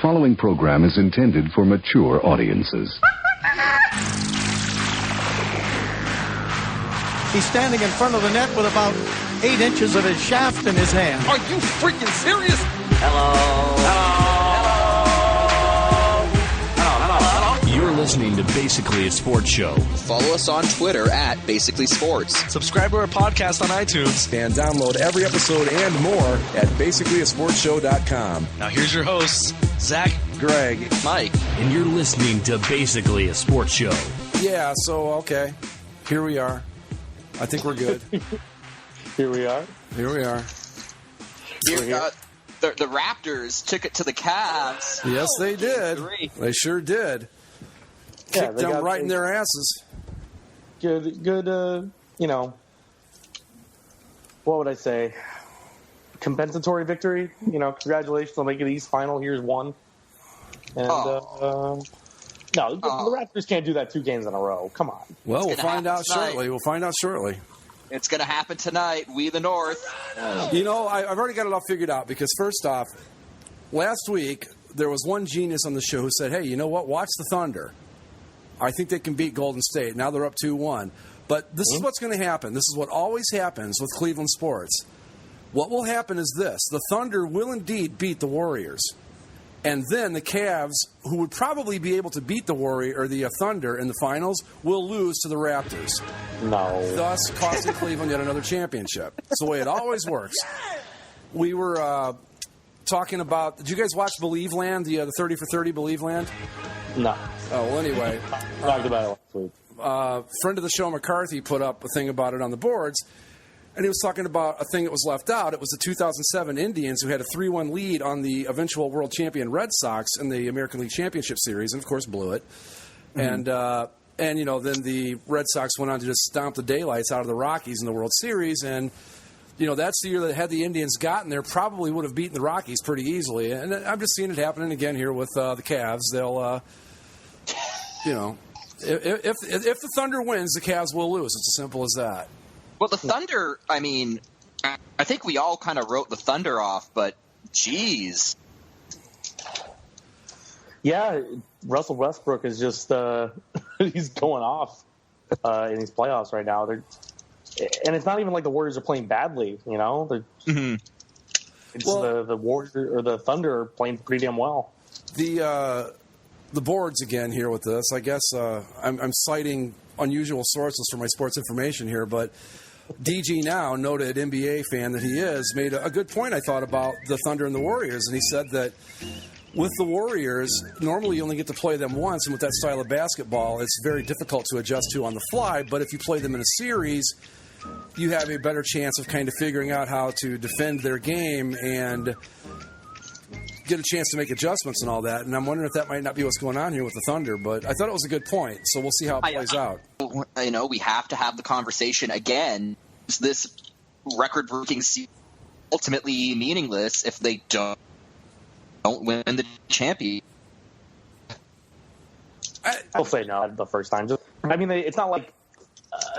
following program is intended for mature audiences. He's standing in front of the net with about 8 inches of his shaft in his hand. Are you freaking serious? You're listening to Basically a Sports Show. Follow us on Twitter at Basically Sports. Subscribe to our podcast on iTunes. And download every episode and more at basicallyasportshow.com. Now here's your hosts, Zach, Greg, Mike. And you're listening to Basically a Sports Show. Yeah, so, okay. Here we are. I think we're good. Here we are. The Raptors took it to the Cavs. Yes, they did. They sure did. Kicked them right in their asses. Good, what would I say? Compensatory victory. Congratulations on making the East Final. Here's one. And, no, the Raptors can't do that 2 games in a row. Come on. Well, we'll find out shortly. It's going to happen tonight. We the North. I've already got it all figured out because, first off, last week there was one genius on the show who said, hey, you know what? Watch the Thunder. I think they can beat Golden State. Now they're up 2-1. But this is what's going to happen. This is what always happens with Cleveland sports. What will happen is this. The Thunder will indeed beat the Warriors. And then the Cavs, who would probably be able to beat the Thunder in the finals, will lose to the Raptors. No. Thus costing Cleveland yet another championship. It's the way it always works. We were talking about, did you guys watch Believe Land, the 30 for 30 Believe Land? No. Oh, well, anyway. Talked about it last week. Friend of the show, McCarthy, put up a thing about it on the boards. And he was talking about a thing that was left out. It was the 2007 Indians who had a 3-1 lead on the eventual world champion Red Sox in the American League Championship Series, and of course blew it. Mm-hmm. And then the Red Sox went on to just stomp the daylights out of the Rockies in the World Series. And that's the year that had the Indians gotten there, probably would have beaten the Rockies pretty easily. And I'm just seeing it happening again here with the Cavs. They'll, if the Thunder wins, the Cavs will lose. It's as simple as that. Well, the Thunder, I think we all kind of wrote the Thunder off, but geez. Yeah, Russell Westbrook is just he's going off in these playoffs right now. And it's not even like the Warriors are playing badly, Mm-hmm. It's the Warriors or the Thunder are playing pretty damn well. The boards again here with this. I guess I'm citing unusual sources for my sports information here, but DG Now, noted NBA fan that he is, made a good point, I thought, about the Thunder and the Warriors. And he said that with the Warriors, normally you only get to play them once, and with that style of basketball, it's very difficult to adjust to on the fly. But if you play them in a series, you have a better chance of kind of figuring out how to defend their game and get a chance to make adjustments and all that. And I'm wondering if that might not be what's going on here with the Thunder. But I thought it was a good point, so we'll see how it plays out. We have to have the conversation again. Is this record-breaking season ultimately meaningless if they don't win the championship? I'll say no the first time. It's not like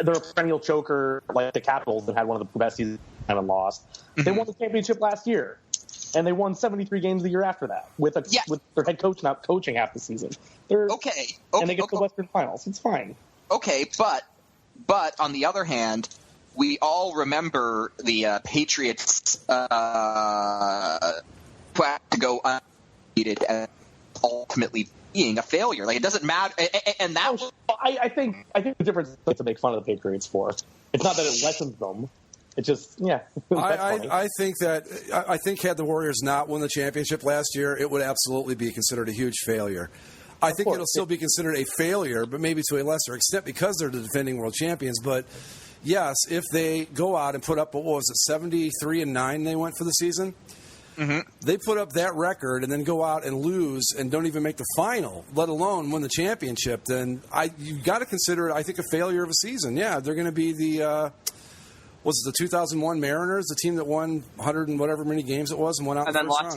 they're a perennial choker like the Capitals that had one of the best seasons and haven't lost. Mm-hmm. They won the championship last year. And they won 73 games the year after that with their head coach not coaching half the season. They're okay, and they get to the Western Finals. It's fine. Okay, but on the other hand, we all remember the Patriots to go undefeated and ultimately being a failure. Like, it doesn't matter, and that. I think the difference is to make fun of the Patriots for. It's not that it lessens them. It's just, yeah. I think had the Warriors not won the championship last year, it would absolutely be considered a huge failure. I think it'll still be considered a failure, but maybe to a lesser extent because they're the defending world champions. But yes, if they go out and put up, 73-9 they went for the season? Mm-hmm. They put up that record and then go out and lose and don't even make the final, let alone win the championship, then you've got to consider it, I think, a failure of a season. Yeah, they're going to be the was it the 2001 Mariners, the team that won 100 and whatever many games it was and went out in the first round?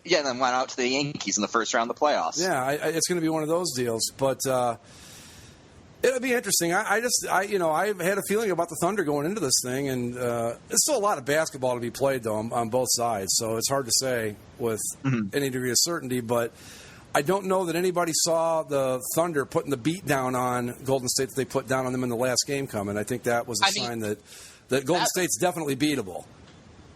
And then went out to the Yankees in the first round of the playoffs. Yeah, it's going to be one of those deals. But, It'll be interesting. I had a feeling about the Thunder going into this thing, and there's still a lot of basketball to be played, though, on both sides. So it's hard to say with any degree of certainty. But I don't know that anybody saw the Thunder putting the beat down on Golden State that they put down on them in the last game coming. I think that was a sign that Golden State's definitely beatable.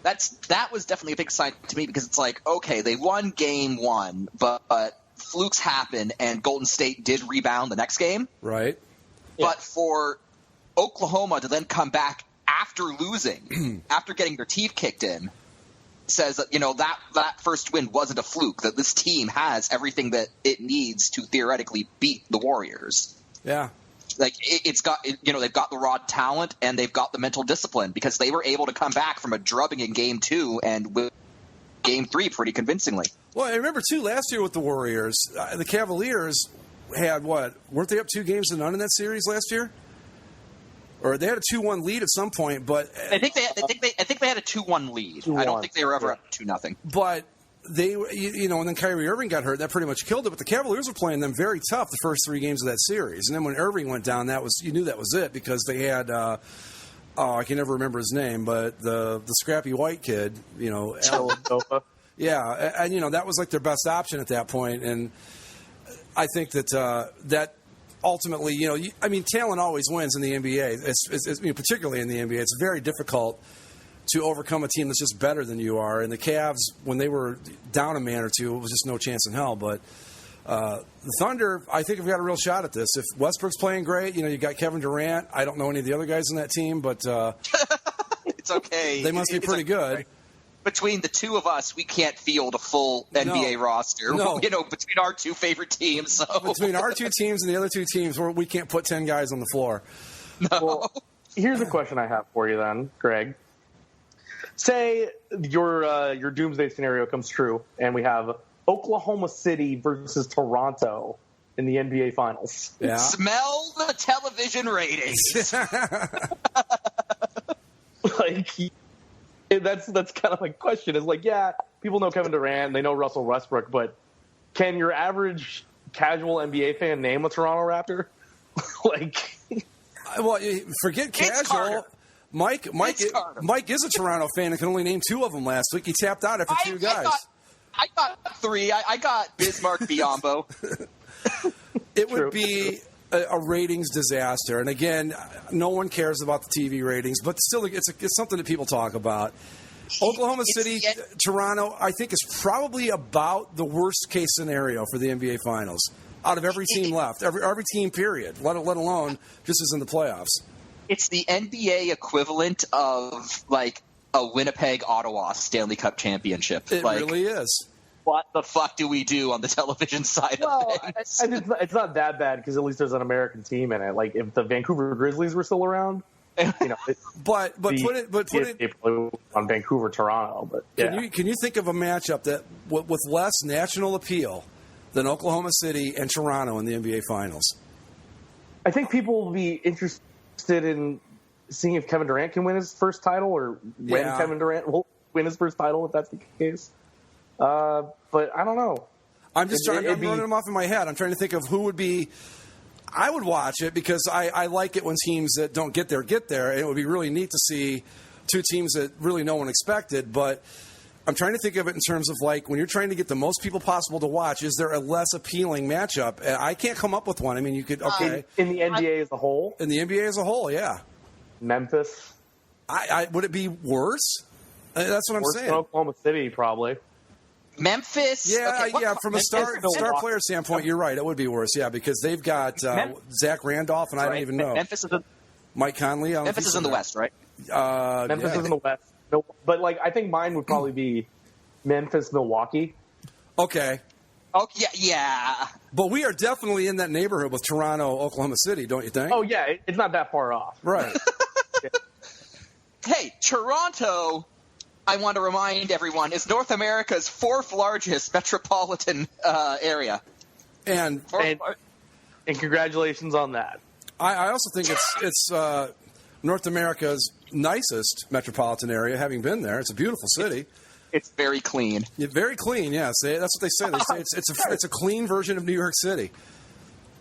That was definitely a big sign to me, because it's like, okay, they won game one, but flukes happen, and Golden State did rebound the next game. Right. But for Oklahoma to then come back after losing, after getting their teeth kicked in, says that, that first win wasn't a fluke, that this team has everything that it needs to theoretically beat the Warriors. Yeah. Like, they've got the raw talent and they've got the mental discipline, because they were able to come back from a drubbing in game 2 and win game 3 pretty convincingly. Well, I remember, too, last year with the Warriors, the Cavaliers had weren't they up 2 games to none in that series last year? Or they had a 2-1 lead at some point, but I think they had a 2-1 lead. 2-1. I don't think they were ever up 2-0. But they, and then Kyrie Irving got hurt. That pretty much killed it. But the Cavaliers were playing them very tough the first 3 games of that series. And then when Irving went down, you knew that was it, because they had, I can never remember his name, but the scrappy white kid, Villanova. Yeah, and that was like their best option at that point. And I think that ultimately, talent always wins in the NBA. It's particularly in the NBA, it's very difficult to overcome a team that's just better than you are. And the Cavs, when they were down a man or two, it was just no chance in hell. But the Thunder, I think, have got a real shot at this. If Westbrook's playing great, you got Kevin Durant. I don't know any of the other guys on that team, but it's okay. They must be pretty good. Right? Between the two of us, we can't field a full NBA roster. No. Between our 2 favorite teams. So. Between our 2 teams and the other 2 teams, we can't put 10 guys on the floor. No. Well, here's a question I have for you then, Greg. Say your doomsday scenario comes true, and we have Oklahoma City versus Toronto in the NBA Finals. Yeah. Smell the television ratings. That's kind of my question. Is people know Kevin Durant, they know Russell Westbrook, but can your average casual NBA fan name a Toronto Raptor? Well, forget casual. Mike is a Toronto fan and can only name 2 of them last week. He tapped out after 2 guys. I got 3. I got Bismarck Biombo. It would be a ratings disaster. And again, no one cares about the TV ratings, but still, it's something that people talk about. Oklahoma City, Toronto, I think is probably about the worst case scenario for the NBA Finals out of every team left, every team period, let alone just as in the playoffs. It's the NBA equivalent of a Winnipeg-Ottawa Stanley Cup championship. It really is. What the fuck do we do on the television side of things? It's not that bad, because at least there's an American team in it. If the Vancouver Grizzlies were still around, but put it on Vancouver, Toronto. But can you think of a matchup that with less national appeal than Oklahoma City and Toronto in the NBA Finals? I think people will be interested in seeing if Kevin Durant can win his first title, or when Kevin Durant will win his first title, if that's the case. But I don't know. I'm just I'm running them off in my head. I'm trying to think of who would be. I would watch it because I like it when teams that don't get there. And it would be really neat to see 2 teams that really no one expected. But I'm trying to think of it in terms of when you're trying to get the most people possible to watch, is there a less appealing matchup? I can't come up with one. I mean, you could, okay. In the NBA as a whole? In the NBA as a whole, yeah. Memphis? Would it be worse? That's what I'm saying. Worse than Oklahoma City, probably. Memphis? Yeah, from a star player standpoint, you're right. It would be worse, because they've got Zach Randolph, and I don't even know. Memphis is Mike Conley. Memphis is in the West, right? Memphis is in the West. But I think mine would probably be Memphis, Milwaukee. Okay. Oh yeah. But we are definitely in that neighborhood with Toronto, Oklahoma City, don't you think? Oh yeah, it's not that far off. Right. Hey, Toronto, I want to remind everyone, is North America's 4th largest metropolitan area. And congratulations on that. I also think it's North America's nicest metropolitan area, having been there. It's a beautiful city. It's very clean. Very clean, yes. That's what they say. They say it's a clean version of New York City.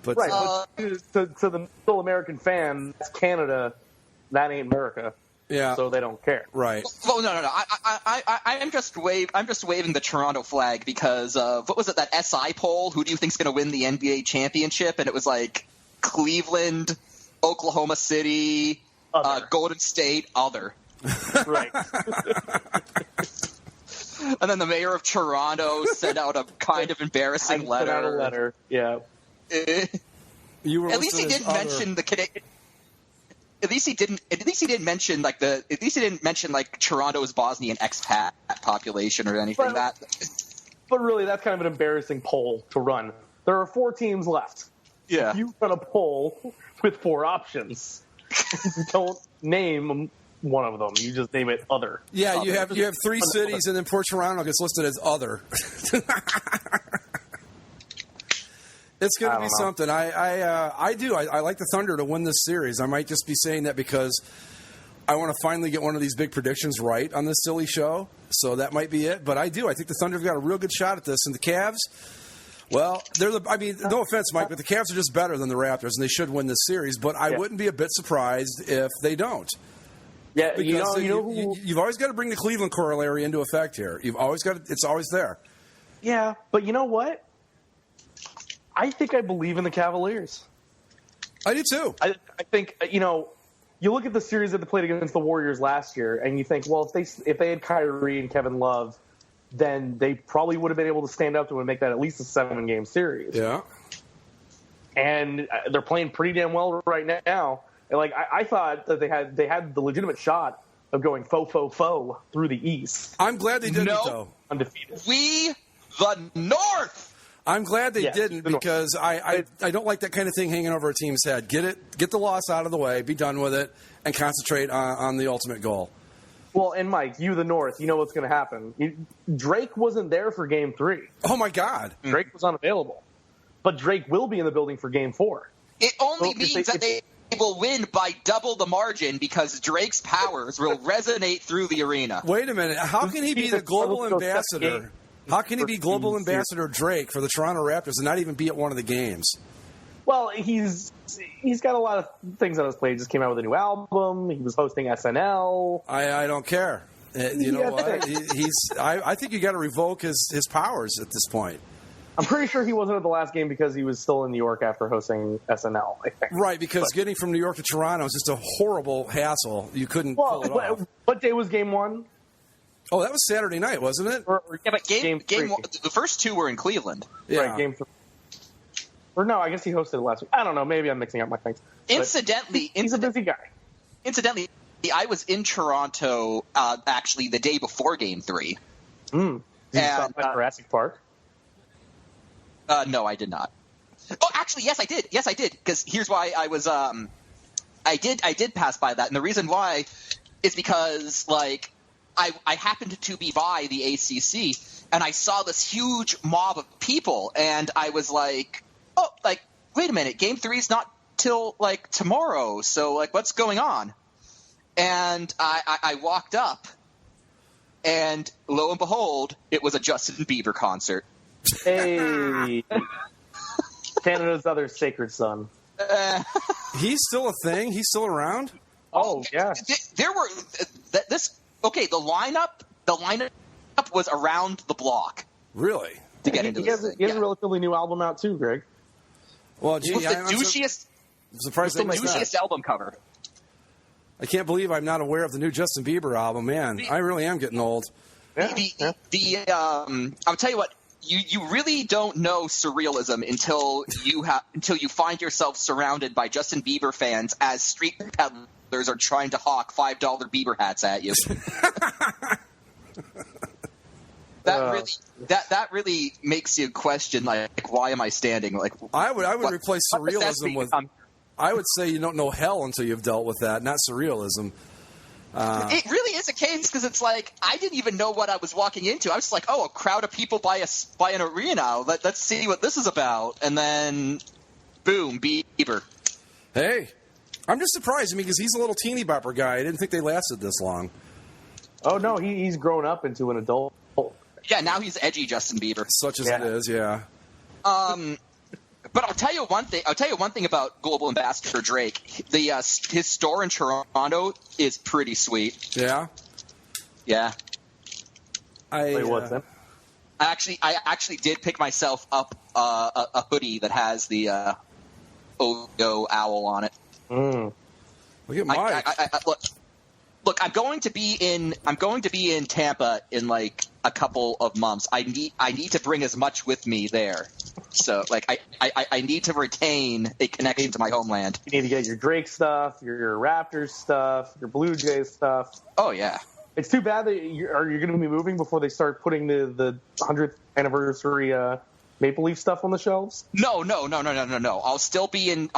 But Right, but to the middle American fan, that's Canada, that ain't America. yeah, So they don't care. right. Well, no. I'm just waving the Toronto flag because of what was it, that SI poll? Who do you think's going to win the NBA championship? And it was like Cleveland, Oklahoma City, Golden State, other. Right. And then the mayor of Toronto sent out a kind of embarrassing Sent out a letter. Yeah. You were At least he listed as didn't other. mention the Canadian. At least he didn't mention like Toronto's Bosnian expat population or anything. But really, that's kind of an embarrassing poll to run. There are 4 teams left. Yeah. If you run a poll with 4 options, you don't name one of them. You just name it other. Yeah, you have 3 cities, and then Port Toronto gets listed as other. It's going to be something. I do. I like the Thunder to win this series. I might just be saying that because I want to finally get one of these big predictions right on this silly show. So that might be it. But I do. I think the Thunder have got a real good shot at this. And the Cavs, well, no offense, Mike, but the Cavs are just better than the Raptors, and they should win this series. But I wouldn't be a bit surprised if they don't. Yeah, Because you've always got to bring the Cleveland corollary into effect here. You've always got it's always there. Yeah, but you know what? I think I believe in the Cavaliers. I do too. I think, you look at the series that they played against the Warriors last year, and you think, well, if they had Kyrie and Kevin Love, then they probably would have been able to stand up to and make that at least a 7-game series. Yeah. And they're playing pretty damn well right now. And I thought that they had the legitimate shot of going faux through the East. I'm glad they didn't, though. Undefeated. We the North. I'm glad they didn't because I don't like that kind of thing hanging over a team's head. Get the loss out of the way, be done with it, and concentrate on the ultimate goal. Well, and Mike, you the North, you know what's going to happen. Drake wasn't there for Game 3. Oh, my God. Drake was unavailable. But Drake will be in the building for Game 4. It only means that they will win by double the margin because Drake's powers will resonate through the arena. Wait a minute. How can he be the global ambassador? How can he be global ambassador Drake for the Toronto Raptors and not even be at one of the games? Well, he's got a lot of things on his plate. He just came out with a new album. He was hosting SNL. I don't care. You know what? I think you got to revoke his powers at this point. I'm pretty sure he wasn't at the last game because he was still in New York after hosting SNL, I think. Right, because getting from New York to Toronto is just a horrible hassle. You couldn't pull it off. What day was Game 1? Oh, that was Saturday night, wasn't it? Yeah, but game one, the first 2 were in Cleveland. Yeah. Right, Game 3. Or no, I guess he hosted it last week. I don't know. Maybe I'm mixing up my things. Incidentally, he's a busy guy. Incidentally, I was in Toronto actually the day before Game 3. Did you stop at Jurassic Park? No, I did not. Oh, actually, yes, I did. Yes, I did. Because here's why I was. I did pass by that, and the reason why is because I happened to be by the ACC, and I saw this huge mob of people, and I was like, oh, wait a minute, Game 3's not till tomorrow, so what's going on? And I walked up, and lo and behold, it was a Justin Bieber concert. Hey, Canada's other sacred son. He's still a thing. He's still around. Oh yeah, there were this. Okay, the lineup was around the block. Really? To get into this. He has a relatively new album out too, Greg. Well, gee, it was the douchiest album cover. I can't believe I'm not aware of the new Justin Bieber album. Man, I really am getting old. I'll tell you what. You really don't know surrealism until you find yourself surrounded by Justin Bieber fans as street peddlers are trying to hawk $5 Bieber hats at you. That really makes you question why am I standing? I would replace surrealism with. I would say you don't know hell until you've dealt with that, not surrealism. It really is a case because it's I didn't even know what I was walking into. I was just a crowd of people by an arena. Let's see what this is about. And then, boom, Bieber. Hey, I'm just surprised. Because he's a little teeny bopper guy. I didn't think they lasted this long. Oh no, he's grown up into an adult. Yeah, now he's edgy Justin Bieber. Such as it is, yeah. But But I'll tell you one thing about Global Ambassador Drake. His store in Toronto is pretty sweet. Yeah. Yeah. Wait, what's that? I actually did pick myself up a hoodie that has the Ogo owl on it. Mm. Look at Mike. Look, I'm going to be in Tampa in like a couple of months. I need to bring as much with me there. So like I need to retain a connection to my homeland. You need to get your Drake stuff, your Raptors stuff, your Blue Jays stuff. Oh yeah. It's too bad that you're going to be moving before they start putting the 100th anniversary Maple Leaf stuff on the shelves. No. I'll still be in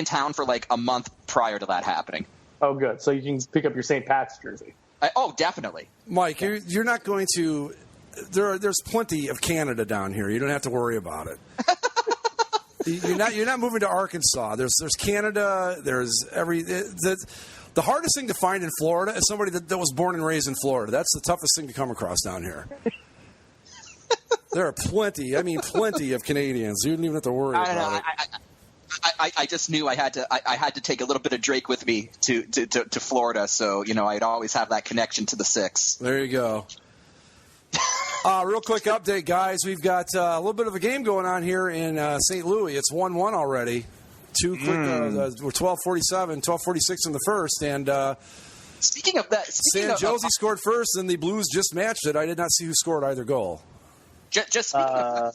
town for like a month prior to that happening. Oh, good. So you can pick up your St. Pat's jersey. Oh, definitely. Mike, you're not going to. There's plenty of Canada down here. You don't have to worry about it. You're not moving to Arkansas. There's Canada. There's the hardest thing to find in Florida is somebody that was born and raised in Florida. That's the toughest thing to come across down here. There are plenty of Canadians. You don't even have to worry about it. I just knew I had to take a little bit of Drake with me to Florida, so I'd always have that connection to the Six. There you go. Real quick update, guys. We've got a little bit of a game going on here in St. Louis. It's 1-1 already. We're 12:46 in the first, and speaking of that, San Jose scored first, and the Blues just matched it. I did not see who scored either goal. Just speaking of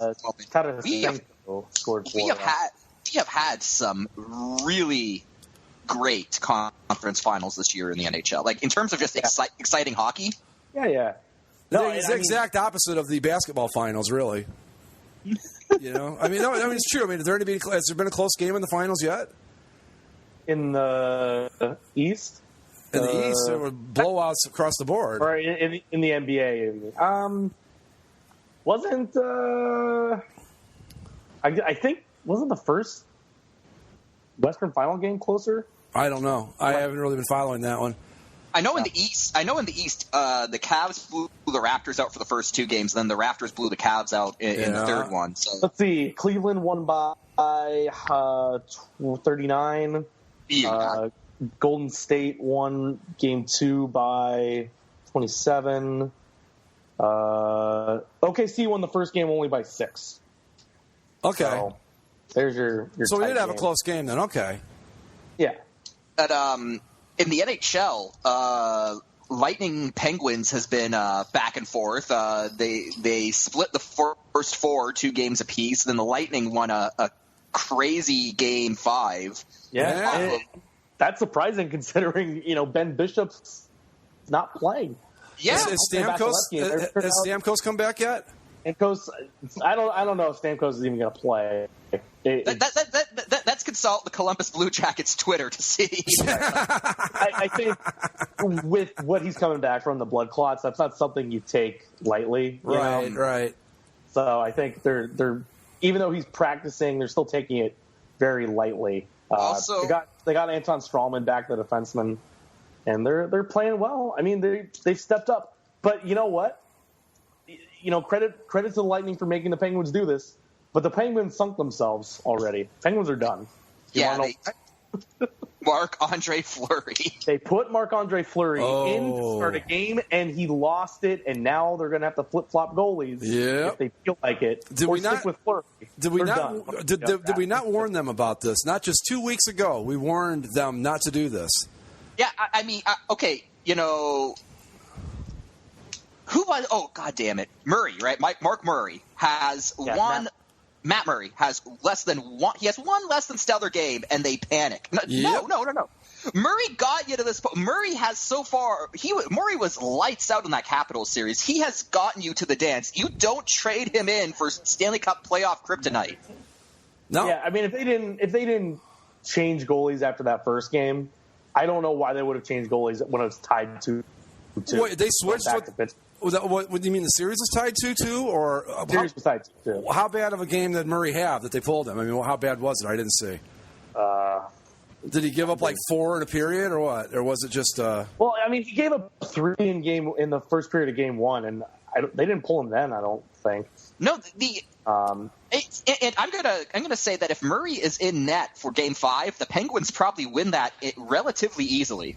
that, we have had some really great conference finals this year in the NHL. Like in terms of just exciting hockey. Yeah. No, it's the exact opposite of the basketball finals, really. It's true. Has there been a close game in the finals yet? In the East? In the East, there were blowouts across the board. Or in the NBA. Wasn't I think wasn't the first Western Final game closer? I don't know. I haven't really been following that one. I know in the East, the Cavs blew the Raptors out for the first two games, and then the Raptors blew the Cavs out in the third one. So let's see. Cleveland won by 39. Golden State won Game 2 by 27. OKC won the first game only by 6. Okay. So there's your So we did have game. a close game then. Okay. Yeah. But in the NHL, Lightning Penguins has been back and forth. They split the first 4, 2 games apiece. Then the Lightning won a crazy Game 5. Yeah. That's surprising considering Ben Bishop's not playing. Yeah. Has Stamkos come back yet? Stamkos, I don't know if Stamkos is even going to play. Let's consult the Columbus Blue Jackets Twitter to see. I think with what he's coming back from, the blood clots, that's not something you take lightly. Right. So I think they're even though he's practicing, they're still taking it very lightly. Also, they got Anton Strawman back, the defenseman, and they're playing well. I mean, they've stepped up. But you know what? Credit to the Lightning for making the Penguins do this. But the Penguins sunk themselves already. Penguins are done. Marc-Andre Fleury. They put Marc-Andre Fleury in to start a game, and he lost it, and now they're going to have to flip-flop goalies if they feel like it. Did we not warn them about this? Not just 2 weeks ago. We warned them not to do this. Yeah, okay, who was? Oh, God damn it, Murray, right? Mark Murray has one. Matt Murray has less than one. He has one less than stellar game, and they panic. No. Murray got you to this point. Murray has so far. Murray was lights out in that Capitals series. He has gotten you to the dance. You don't trade him in for Stanley Cup playoff kryptonite. No. Yeah, I mean, if they didn't change goalies after that first game, I don't know why they would have changed goalies when it was tied 2-2. Wait, they switched. What do you mean? The series was tied 2-2, or the series was tied 2-2. How bad of a game did Murray have that they pulled him? I mean, how bad was it? I didn't see. Did he give up like 4 in a period, or what? Or was it just? Well, I mean, he gave up 3 in the first period of Game 1, and they didn't pull him then. I don't think. No, And I'm gonna say that if Murray is in net for Game 5, the Penguins probably win that relatively easily.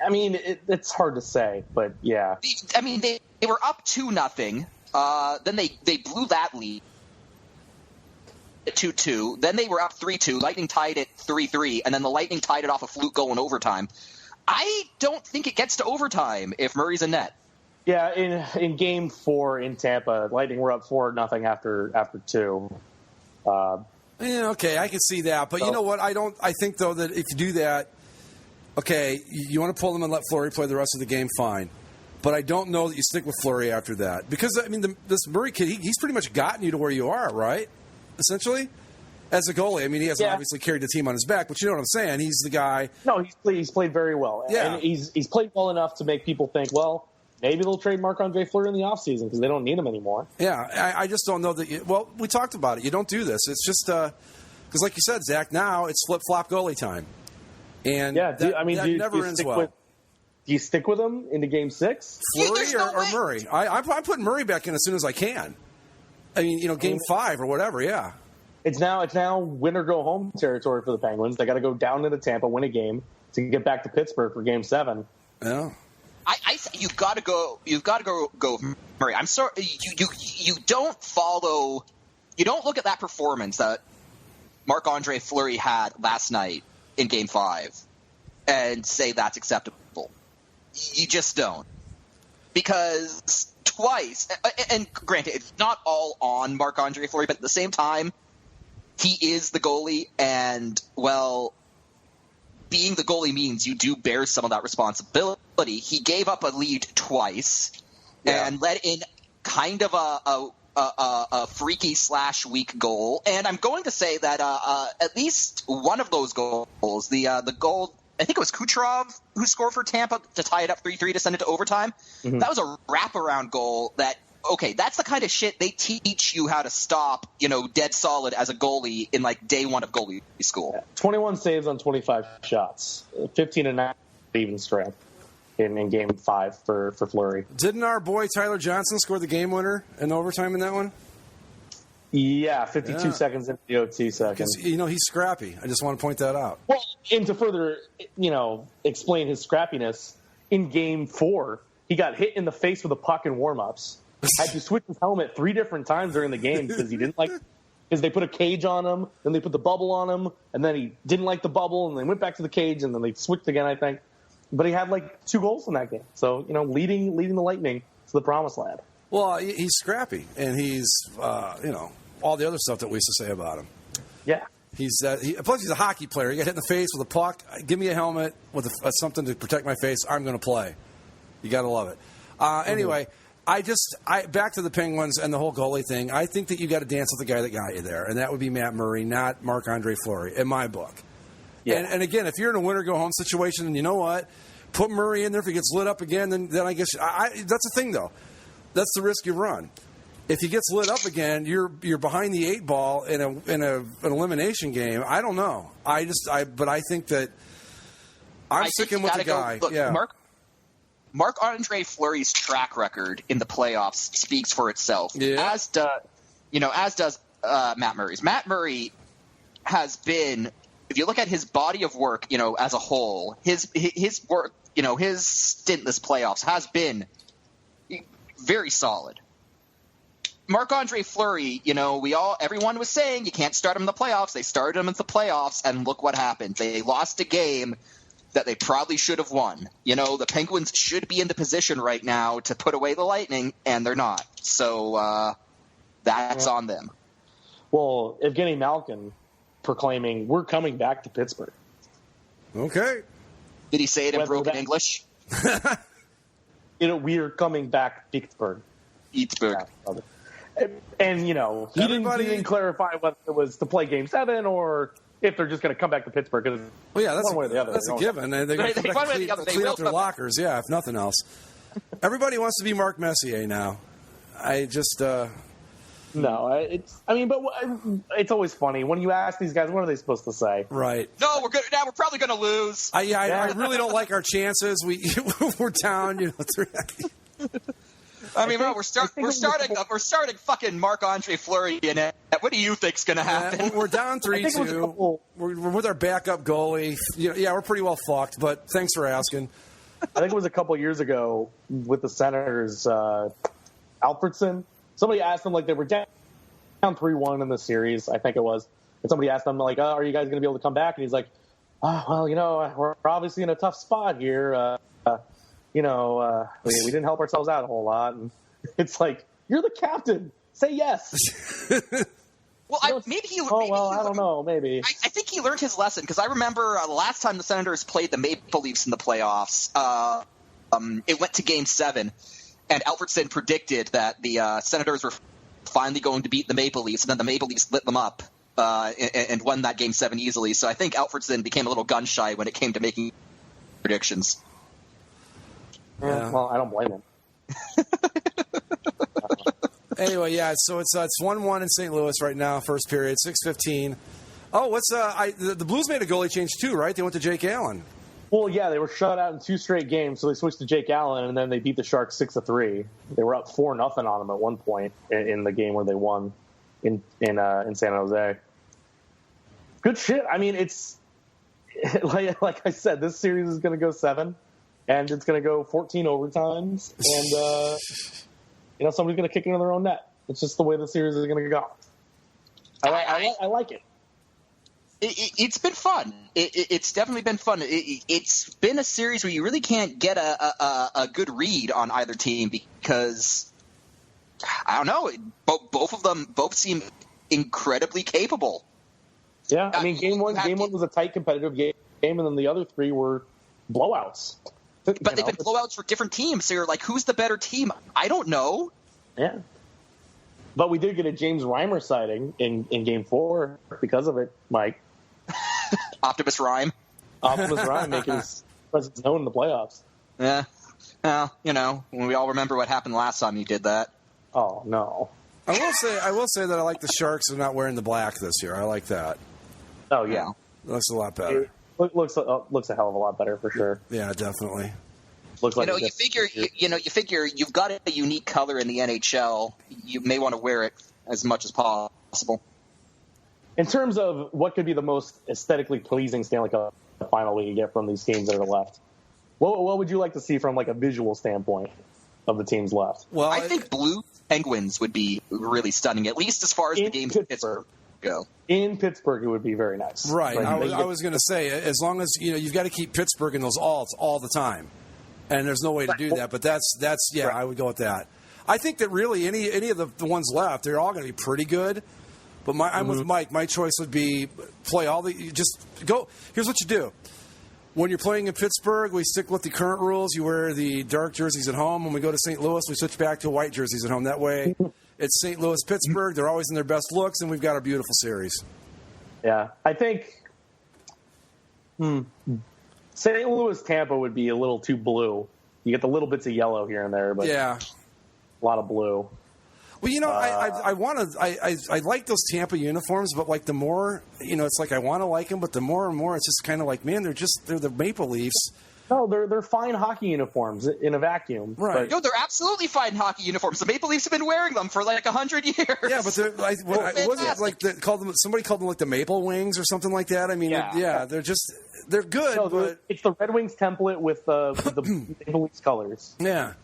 I mean, it's hard to say, but yeah. I mean, they were up 2-0. Then they blew that lead at 2-2. Then they were up 3-2. Lightning tied it 3-3, and then the Lightning tied it off a fluke goal in overtime. I don't think it gets to overtime if Murray's in net. Yeah, in Game 4 in Tampa, Lightning were up 4-0 after 2. Yeah, okay, I can see that, but you know what? I think though that if you do that, okay, you want to pull them and let Fleury play the rest of the game, fine. But I don't know that you stick with Fleury after that. Because, I mean, this Murray kid, he's pretty much gotten you to where you are, right? Essentially? As a goalie. I mean, he hasn't obviously carried the team on his back, but you know what I'm saying. He's the guy. No, he's played very well. Yeah. And he's played well enough to make people think, well, maybe they'll trade Marc-Andre Fleury in the offseason because they don't need him anymore. Yeah, I just don't know that well, we talked about it. You don't do this. It's just because, like you said, Zach, now it's flip-flop goalie time. And that never ends well. Do you stick with him into Game 6? Fleury or Murray? I'm putting Murray back in as soon as I can. I mean, Game 5 or whatever, yeah. It's now win or go home territory for the Penguins. They got to go down into Tampa, win a game to get back to Pittsburgh for Game 7. Yeah. You've got to go Murray. I'm sorry, you don't follow. You don't look at that performance that Marc-Andre Fleury had last night in Game 5 and say that's acceptable. You just don't. Because twice, and granted, it's not all on Marc-Andre Fleury, but at the same time, he is the goalie, and, well, being the goalie means you do bear some of that responsibility. He gave up a lead twice and let in kind of a freaky / weak goal. And I'm going to say that at least one of those goals, the goal, I think it was Kucherov who scored for Tampa to tie it up 3-3 to send it to overtime. Mm-hmm. That was a wraparound goal that, okay, that's the kind of shit they teach you how to stop, dead solid as a goalie in like day one of goalie school. Yeah. 21 saves on 25 shots, 15-9 even strength in Game 5 for Fleury. Didn't our boy Tyler Johnson score the game winner in overtime in that one? Yeah, 52 seconds into the OT seconds. He's scrappy. I just want to point that out. Well, and to further, explain his scrappiness, in Game 4, he got hit in the face with a puck in warm-ups. Had to switch his helmet 3 different times during the game because he didn't because they put a cage on him, then they put the bubble on him, and then he didn't like the bubble, and they went back to the cage, and then they switched again, I think. But he had 2 goals in that game. So, leading the Lightning to the promised land. Well, he's scrappy, and he's, all the other stuff that we used to say about him. Yeah. Plus, he's a hockey player. He got hit in the face with a puck. Give me a helmet with something to protect my face. I'm going to play. You got to love it. Anyway, back to the Penguins and the whole goalie thing. I think that you got to dance with the guy that got you there, and that would be Matt Murray, not Marc-Andre Fleury, in my book. Yeah. And again, if you're in a win-or-go-home situation, and you know what? Put Murray in there. If he gets lit up again, then I guess that's the thing, though. That's the risk you run. If he gets lit up again, you're behind the 8 ball in an elimination game. I don't know. But I think that I'm sticking with the guy. Look, yeah. Marc-Andre Fleury's track record in the playoffs speaks for itself. Yeah. As does Matt Murray's. Matt Murray has been, if you look at his body of work, as a whole, his work, his stint this playoffs has been very solid. Marc-Andre Fleury, everyone was saying you can't start him in the playoffs. They started him in the playoffs, and look what happened. They lost a game that they probably should have won. The Penguins should be in the position right now to put away the Lightning, and they're not. So that's on them. Well, Evgeny Malkin proclaiming, we're coming back to Pittsburgh. Okay. Did he say it in broken English? We're coming back to Pittsburgh. Pittsburgh. And, he didn't clarify whether it was to play Game 7 or if they're just going to come back to Pittsburgh. Well, yeah, that's one way or the other. That's a given. They're going to clean up their lockers, yeah, if nothing else. Everybody wants to be Mark Messier now. I just... No, it's always funny. When you ask these guys, what are they supposed to say? Right. No, we're good. Now we're probably going to lose. I really don't like our chances. We're down, 3. I mean, we're starting fucking Marc-Andre Fleury in it. What do you think's going to happen? We're down 3-2. We're with our backup goalie. Yeah, we're pretty well fucked, but thanks for asking. I think it was a couple years ago with the Senators, Alfredson. Somebody asked him, like, they were down 3-1 in the series, I think it was. And somebody asked him, like, are you guys going to be able to come back? And he's like, well, we're obviously in a tough spot here. We didn't help ourselves out a whole lot. And it's like, you're the captain. Say yes. Well, I don't know. Maybe. I think he learned his lesson because I remember the last time the Senators played the Maple Leafs in the playoffs. It went to Game 7, and Alfredson predicted that the Senators were finally going to beat the Maple Leafs, and then the Maple Leafs lit them up and won that Game 7 easily. So I think Alfredson became a little gun-shy when it came to making predictions. Yeah. Well, I don't blame him. Anyway, yeah, so it's 1-1 in St. Louis right now, first period, 6:15. Oh, the Blues made a goalie change too, right? They went to Jake Allen. Well, yeah, they were shut out in 2 straight games, so they switched to Jake Allen, and then they beat the Sharks 6-3. They were up 4-0 on them at one point in the game where they won in San Jose. Good shit. I mean, it's like I said, this series is going to go 7, and it's going to go 14 overtimes, and somebody's going to kick into their own net. It's just the way the series is going to go. I like it. It's been fun. It's definitely been fun. It's been a series where you really can't get a good read on either team because, I don't know, both of them seem incredibly capable. Yeah, I mean, game one was a tight competitive game, and then the other 3 were blowouts. But they've been blowouts for different teams. So you're like, who's the better team? I don't know. Yeah. But we did get a James Reimer sighting in Game 4 because of it, Mike. Optimus Rhyme. Optimus Rhyme making his presence known in the playoffs. Yeah. Well, when we all remember what happened last time you did that. Oh, no. I will say that I like the Sharks are not wearing the black this year. I like that. Oh, yeah. It looks a lot better. It looks a hell of a lot better for sure. Yeah, definitely. Looks like you figure you've got a unique color in the NHL. You may want to wear it as much as possible. In terms of what could be the most aesthetically pleasing Stanley Cup final we can get from these teams that are left, what would you like to see from like a visual standpoint of the teams left? Well, I think blue Penguins would be really stunning, at least as far as the games in Pittsburgh go. In Pittsburgh, it would be very nice. Right. I was going to say, as long as you've got to keep Pittsburgh in those alts all the time. And there's no way to do that, but that's right. I would go with that. I think that really any of the ones left, they're all going to be pretty good. But I'm with Mike. My choice would be play all the just go. Here's what you do: when you're playing in Pittsburgh, we stick with the current rules. You wear the dark jerseys at home. When we go to St. Louis, we switch back to white jerseys at home. That way, it's St. Louis, Pittsburgh. They're always in their best looks, and we've got a beautiful series. Yeah, I think. St. Louis, Tampa would be a little too blue. You get the little bits of yellow here and there, but yeah, a lot of blue. Well, I like those Tampa uniforms, but like the more, it's like I want to like them, but the more and more, it's just kind of like, man, they're the Maple Leafs. No, they're fine hockey uniforms in a vacuum. Right. No, they're absolutely fine hockey uniforms. The Maple Leafs have been wearing them for like 100 years. Yeah, but wasn't it like somebody called them like the Maple Wings or something like that? I mean, they're good. No, but it's the Red Wings template with the Maple Leafs colors. Yeah.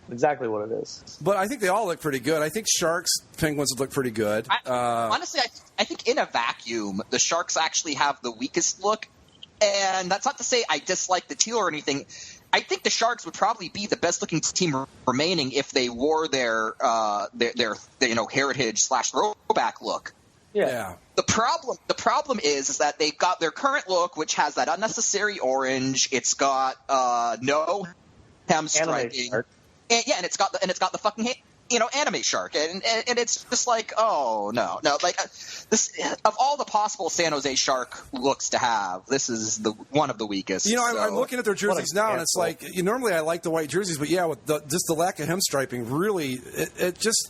Exactly what it is. But I think they all look pretty good. I think Sharks, Penguins would look pretty good. Honestly, I think in a vacuum, the Sharks actually have the weakest look. And that's not to say I dislike the teal or anything. I think the Sharks would probably be the best looking team remaining if they wore their heritage / throwback look. Yeah. The problem is that they've got their current look, which has that unnecessary orange. It's got no hem striping. And it's got the fucking anime shark, and it's just like, oh no, like this of all the possible San Jose Shark looks to have, this is the one of the weakest. I'm looking at their jerseys now, and it's like normally I like the white jerseys, but yeah, with just the lack of hem striping, really, it just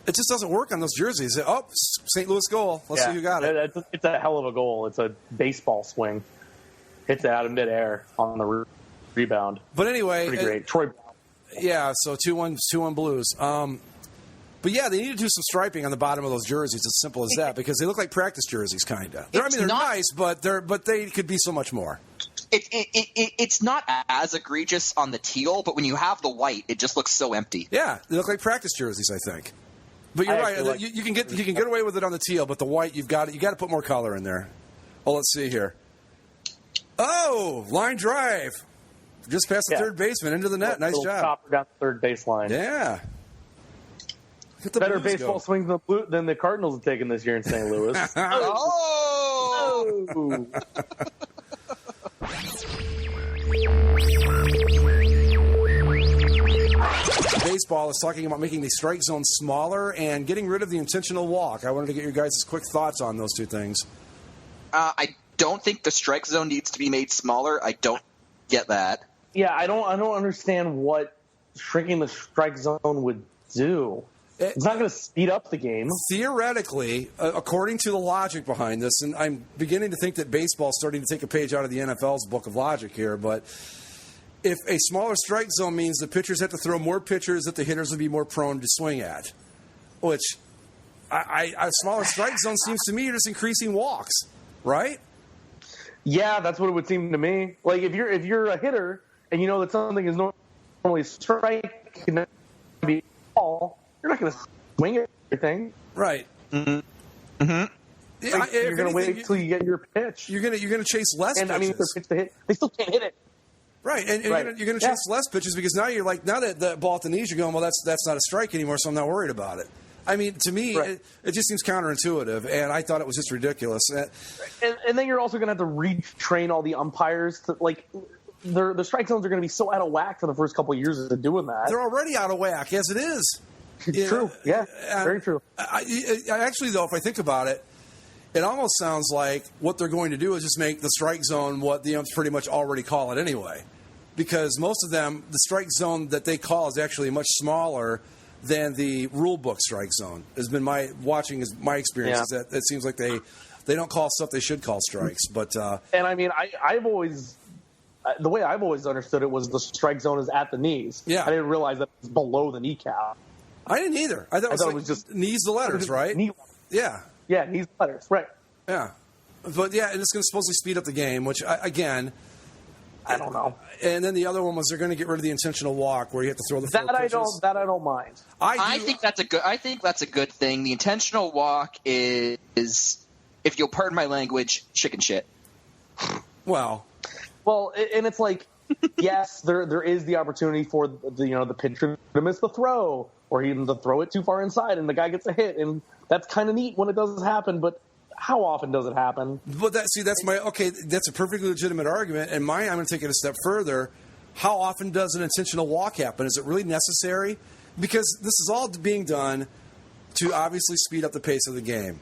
doesn't work on those jerseys. Oh, St. Louis goal. Let's see who got it. It's a hell of a goal. It's a baseball swing. Hits it out of midair on the rebound. But anyway, pretty great. Troy. Yeah, so 2-1 Blues. But yeah, they need to do some striping on the bottom of those jerseys. As simple as that, because they look like practice jerseys, kind of. They're nice, but they could be so much more. It's not as egregious on the teal, but when you have the white, it just looks so empty. Yeah, they look like practice jerseys, I think. But you're right. You can get away with it on the teal, but the white, you got to put more color in there. Oh, let's see here. Oh, line drive, just past the third baseman into the net. Nice job. Chopper down the third baseline. Yeah. Better baseball swing than the Cardinals have taken this year in St. Louis. Oh! Baseball is talking about making the strike zone smaller and getting rid of the intentional walk. I wanted to get your guys' quick thoughts on those two things. I don't think the strike zone needs to be made smaller. I don't get that. Yeah, I don't understand what shrinking the strike zone would do. It's not going to speed up the game. Theoretically, according to the logic behind this, and I'm beginning to think that baseball is starting to take a page out of the NFL's book of logic here, but if a smaller strike zone means the pitchers have to throw more pitches that the hitters would be more prone to swing at, which a smaller strike zone seems to me you're just increasing walks, right? Yeah, that's what it would seem to me. Like if you're a hitter and you know that something is normally strike can be ball, you're not going to swing at everything, right? Mm-hmm. Mm-hmm. Yeah, you're going to wait until you get your pitch. You're going to chase less pitches. I mean, if they're pitch to hit, they still can't hit it. Right, and you're going to chase less pitches because now that the ball at the knees, you're going, well, that's not a strike anymore, so I'm not worried about it. I mean, to me, it just seems counterintuitive, and I thought it was just ridiculous. And then you're also going to have to retrain all the umpires to the strike zones are going to be so out of whack for the first couple of years of doing that. They're already out of whack as it is. True, yeah, very true. Actually, though, if I think about it, it almost sounds like what they're going to do is just make the strike zone what the umps pretty much already call it anyway. Because most of them, the strike zone that they call is actually much smaller than the rule book strike zone. Has been my experience. Is that it seems like they don't call stuff they should call strikes. But and I mean, I've always the way I've always understood it was the strike zone is at the knees. Yeah, I didn't realize that it was below the kneecap. I didn't either. I thought it was just knees the letters, right? Yeah, knees the letters, right? Yeah, but yeah, and it's going to supposedly speed up the game, which again. I don't know. And then the other one was they're going to get rid of the intentional walk where you have to throw the four pitches. That I don't mind. I think that's a good thing. The intentional walk is, if you'll pardon my language, chicken shit. Well, and it's like, yes, there is the opportunity for the pitcher to miss the throw or even to throw it too far inside and the guy gets a hit, and that's kind of neat when it does happen, but how often does it happen? But that's a perfectly legitimate argument, and I'm going to take it a step further. How often does an intentional walk happen? Is it really necessary? Because this is all being done to obviously speed up the pace of the game.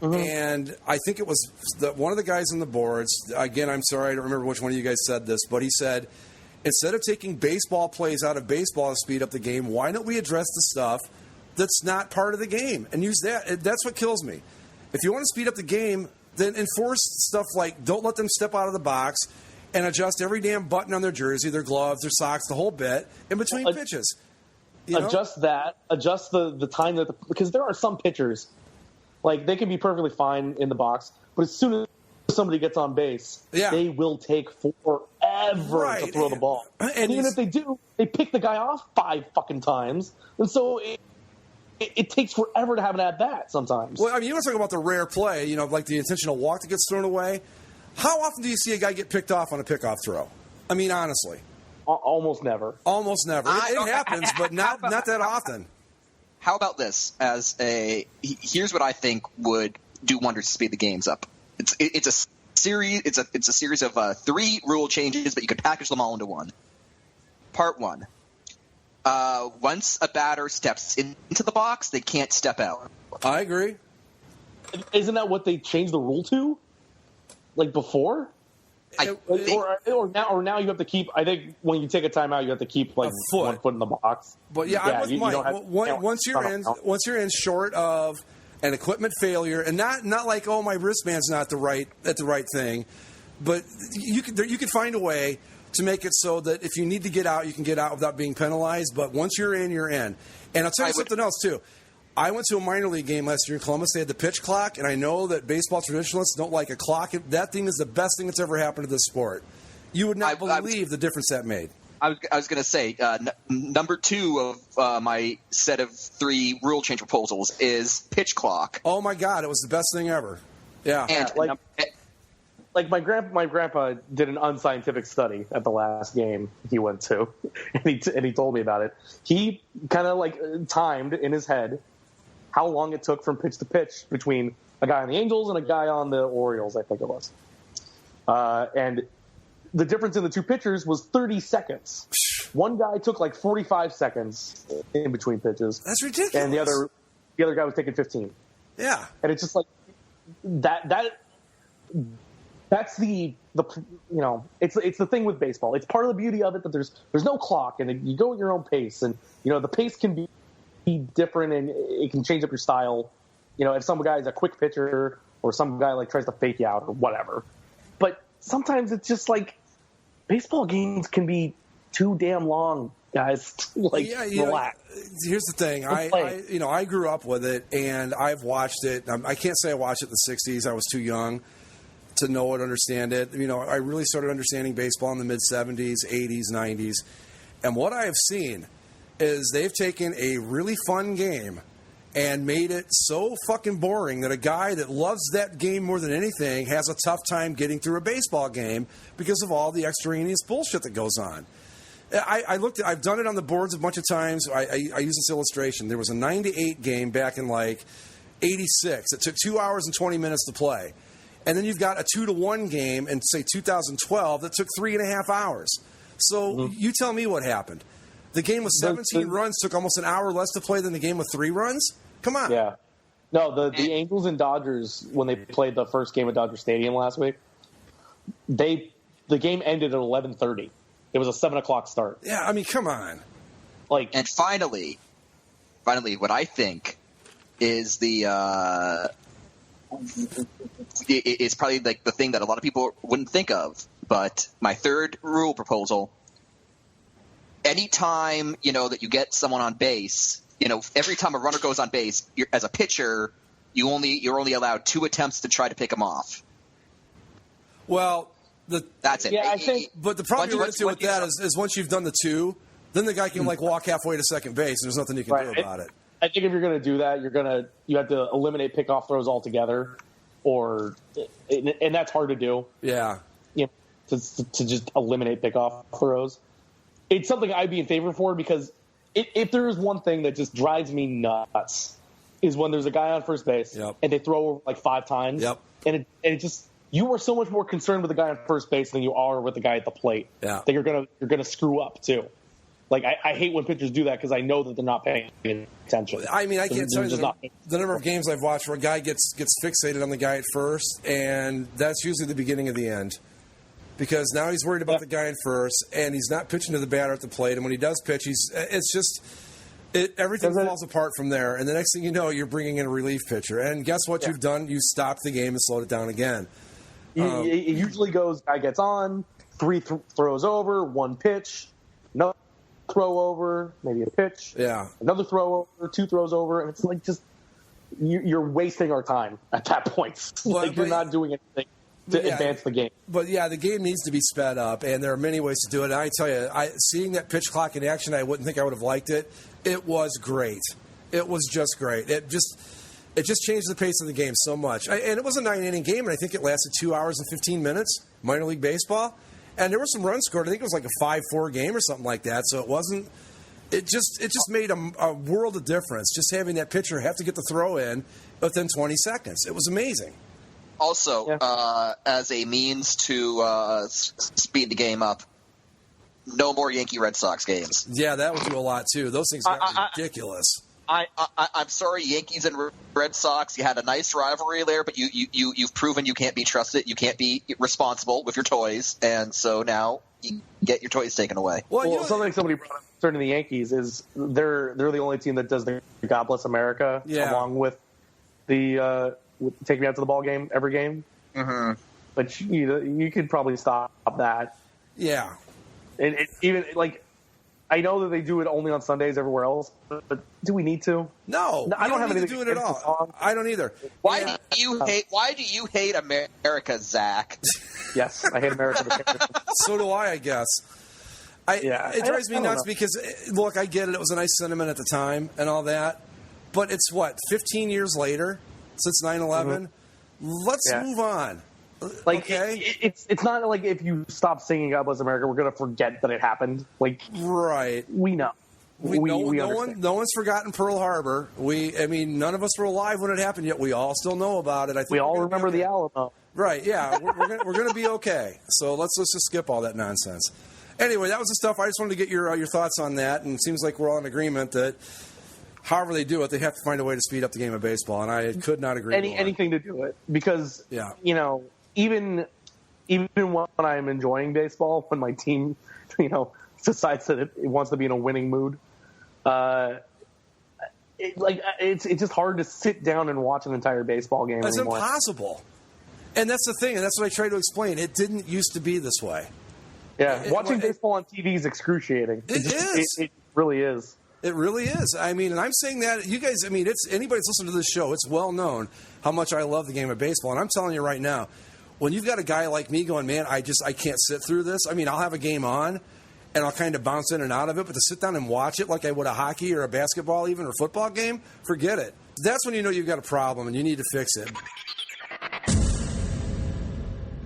Mm-hmm. And I think it was one of the guys on the boards, again, I'm sorry, I don't remember which one of you guys said this, but he said, instead of taking baseball plays out of baseball to speed up the game, why don't we address the stuff that's not part of the game and use that? That's what kills me. If you want to speed up the game, then enforce stuff like don't let them step out of the box and adjust every damn button on their jersey, their gloves, their socks, the whole bit in between pitches. Adjust that. Adjust the time because there are some pitchers, like they can be perfectly fine in the box, but as soon as somebody gets on base, they will take forever to throw the ball. And even if they do, they pick the guy off 5 fucking times, and so it takes forever to have an at-bat sometimes. Well, I mean, you want to talk about the rare play, like the intentional walk that gets thrown away. How often do you see a guy get picked off on a pickoff throw? I mean, honestly. Almost never. Almost never. It happens, but not that often. How about this? Here's what I think would do wonders to speed the games up. It's a series. It's a series of 3 rule changes, but you could package them all into one. Part 1. Once a batter steps into the box, they can't step out. I agree. Isn't that what they changed the rule to? Like before? Or now you have to keep. I think when you take a timeout, you have to keep like 1 foot in the box. But I'm with Mike. Once you're in short of an equipment failure, and not like my wristband's not the right thing, but you could find a way to make it so that if you need to get out, you can get out without being penalized. But once you're in, you're in. And I'll tell you something else, too. I went to a minor league game last year in Columbus. They had the pitch clock, and I know that baseball traditionalists don't like a clock. That thing is the best thing that's ever happened to this sport. You would not believe the difference that made. I was going to say, number 2 of my set of 3 rule change proposals is pitch clock. Oh, my God. It was the best thing ever. Yeah. And like my grandpa did an unscientific study at the last game he went to, and he told me about it. He kind of like timed in his head how long it took from pitch to pitch between a guy on the Angels and a guy on the Orioles, I think it was. And the difference in the 2 pitchers was 30 seconds. One guy took like 45 seconds in between pitches. That's ridiculous. And the other guy was taking 15. Yeah. And it's just like that's the it's the thing with baseball. It's part of the beauty of it that there's no clock and you go at your own pace, and the pace can be different and it can change up your style. If some guy's a quick pitcher or some guy like tries to fake you out or whatever. But sometimes it's just like baseball games can be too damn long, guys. Relax. Here's the thing. I grew up with it and I've watched it. I can't say I watched it in the 60s. I was too young to know it, understand it. I really started understanding baseball in the mid-70s, 80s, 90s. And what I have seen is they've taken a really fun game and made it so fucking boring that a guy that loves that game more than anything has a tough time getting through a baseball game because of all the extraneous bullshit that goes on. I've done it on the boards a bunch of times. I use this illustration. There was a 9-8 game back in like 86. It took 2 hours and 20 minutes to play. And then you've got a 2-1 game in, say, 2012 that took 3.5 hours. So you tell me what happened. The game with 17 runs took almost an hour less to play than the game with 3 runs? Come on. Yeah. No, the Angels and Dodgers, when they played the first game at Dodger Stadium last week, the game ended at 11:30. It was a 7 o'clock start. Yeah, I mean, come on. And finally, what I think is it's probably like the thing that a lot of people wouldn't think of, but my 3rd rule proposal: anytime that you get someone on base, every time a runner goes on base, as a pitcher, you're only allowed 2 attempts to try to pick him off. Well, that's it. Yeah, I think. But the problem you run into with that is once you've done the 2, then the guy can walk halfway to second base, and there's nothing you can do about it. I think if you're going to do that, you have to eliminate pickoff throws altogether, and that's hard to do. Yeah. To just eliminate pickoff throws. It's something I'd be in favor for, because if there is one thing that just drives me nuts is when there's a guy on first base and they throw over like 5 times. Yep. And it just, you are so much more concerned with the guy on first base than you are with the guy at the plate. Yeah. That you're gonna screw up too. Like I hate when pitchers do that because I know that they're not paying attention. I mean, I can't tell you the number of games I've watched where a guy gets fixated on the guy at first, and that's usually the beginning of the end. Because now he's worried about the guy in first, and he's not pitching to the batter at the plate. And when he does pitch, everything falls apart from there. And the next thing you know, you're bringing in a relief pitcher. And guess what you've done? You stopped the game and slowed it down again. It usually goes, guy gets on, 3 throws over, 1 pitch, no throw over, maybe a pitch, another throw over, 2 throws over, and it's like just you're wasting our time at that point. You're not doing anything to advance the game. But the game needs to be sped up, and there are many ways to do it. And I tell you, seeing that pitch clock in action, I wouldn't think I would have liked it. It was great. It was just great. It just changed the pace of the game so much. And it was a 9-inning game, and I think it lasted 2 hours and 15 minutes, minor league baseball. And there were some runs scored. I think it was like a 5-4 game or something like that. So it wasn't. It just made a world of difference. Just having that pitcher have to get the throw in within 20 seconds. It was amazing. Also, as a means to speed the game up, no more Yankee Red Sox games. Yeah, that would do a lot too. Those things got ridiculous. I'm sorry, Yankees and Red Sox. You had a nice rivalry there, but you've proven you can't be trusted. You can't be responsible with your toys, and so now you get your toys taken away. Well, something somebody brought up concerning the Yankees is they're the only team that does the God Bless America along with the take me out to the ball game every game. Mm-hmm. But you could probably stop that. Yeah. Even like, I know that they do it only on Sundays everywhere else, but do we need to? No, I don't have anything to do it at all. I don't either. Why do you hate America, Zach? Yes, I hate America. So do I guess. It drives me nuts because, look, I get it. It was a nice sentiment at the time and all that. But it's, 15 years later since 9/11? Mm-hmm. Let's move on. Like, okay? It's not like if you stop singing God Bless America, we're going to forget that it happened. Like, right. We know. No one's forgotten Pearl Harbor. None of us were alive when it happened, yet we all still know about it. I think we all remember the Alamo. Right, yeah. We're going to be okay. So let's just skip all that nonsense. Anyway, that was the stuff. I just wanted to get your thoughts on that, and it seems like we're all in agreement that however they do it, they have to find a way to speed up the game of baseball, and I could not agree more. Anything to do it. Because, even when I'm enjoying baseball, when my team, decides that it wants to be in a winning mood, it's just hard to sit down and watch an entire baseball game anymore. It's impossible. And that's the thing, and that's what I try to explain. It didn't used to be this way. Yeah, watching baseball on TV is excruciating. It really is. It really is. And I'm saying that, you guys, it's anybody that's listening to this show, it's well known how much I love the game of baseball. And I'm telling you right now, when you've got a guy like me going, man, I can't sit through this. I'll have a game on, and I'll kind of bounce in and out of it. But to sit down and watch it like I would a hockey or a basketball even or football game, forget it. That's when you know you've got a problem and you need to fix it.